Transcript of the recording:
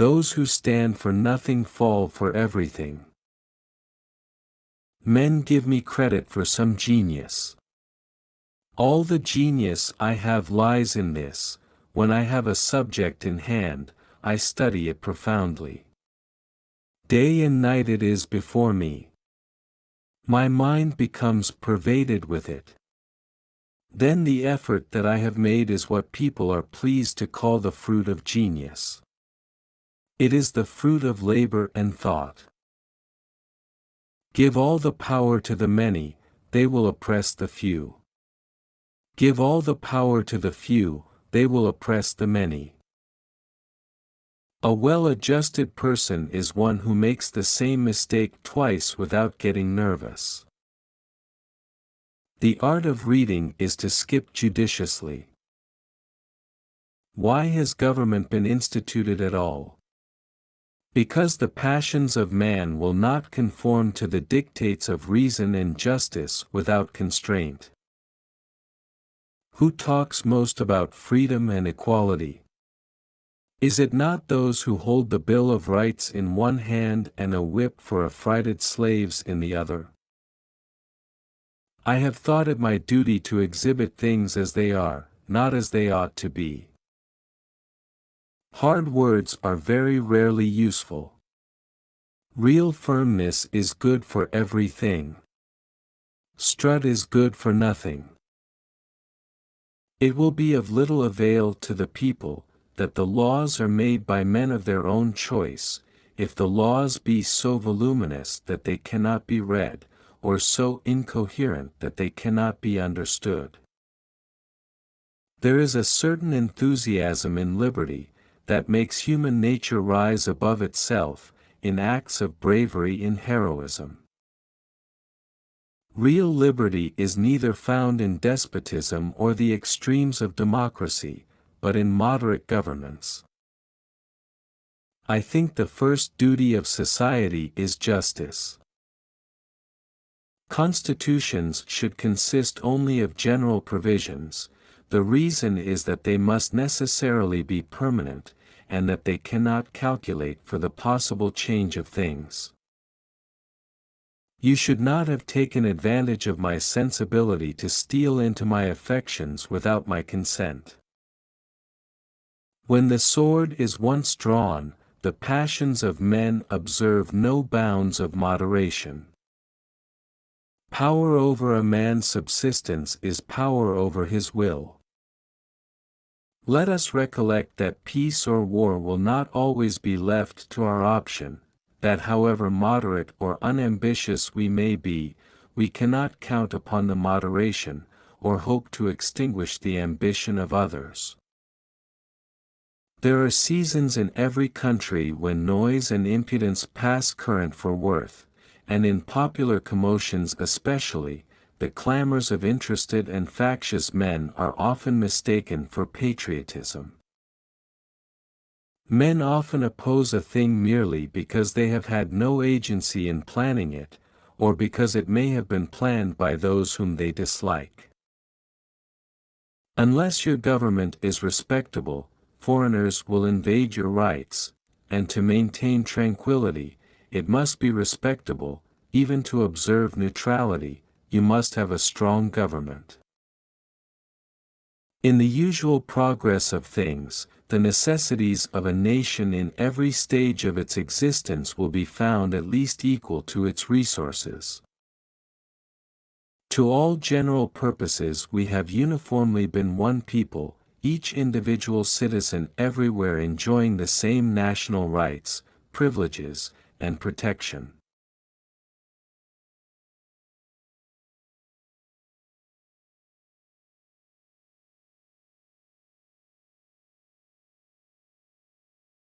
Those who stand for nothing fall for everything. Men give me credit for some genius. All the genius I have lies in this: when I have a subject in hand, I study it profoundly. Day and night it is before me. My mind becomes pervaded with it. Then the effort that I have made is what people are pleased to call the fruit of genius. It is the fruit of labor and thought. Give all the power to the many, they will oppress the few. Give all the power to the few, they will oppress the many. A well-adjusted person is one who makes the same mistake twice without getting nervous. The art of reading is to skip judiciously. Why has government been instituted at all? Because the passions of man will not conform to the dictates of reason and justice without constraint. Who talks most about freedom and equality? Is it not those who hold the Bill of Rights in one hand and a whip for affrighted slaves in the other? I have thought it my duty to exhibit things as they are, not as they ought to be. Hard words are very rarely useful. Real firmness is good for everything. Strut is good for nothing. It will be of little avail to the people that the laws are made by men of their own choice, if the laws be so voluminous that they cannot be read, or so incoherent that they cannot be understood. There is a certain enthusiasm in liberty, that makes human nature rise above itself, in acts of bravery and heroism. Real liberty is neither found in despotism or the extremes of democracy, but in moderate governments. I think the first duty of society is justice. Constitutions should consist only of general provisions. The reason is that they must necessarily be permanent, and that they cannot calculate for the possible change of things. You should not have taken advantage of my sensibility to steal into my affections without my consent. When the sword is once drawn, the passions of men observe no bounds of moderation. Power over a man's subsistence is power over his will. Let us recollect that peace or war will not always be left to our option, that however moderate or unambitious we may be, we cannot count upon the moderation, or hope to extinguish the ambition of others. There are seasons in every country when noise and impudence pass current for worth, and in popular commotions especially, the clamors of interested and factious men are often mistaken for patriotism. Men often oppose a thing merely because they have had no agency in planning it, or because it may have been planned by those whom they dislike. Unless your government is respectable, foreigners will invade your rights, and to maintain tranquility, it must be respectable. Even to observe neutrality, you must have a strong government. In the usual progress of things, the necessities of a nation in every stage of its existence will be found at least equal to its resources. To all general purposes we have uniformly been one people, each individual citizen everywhere enjoying the same national rights, privileges, and protection.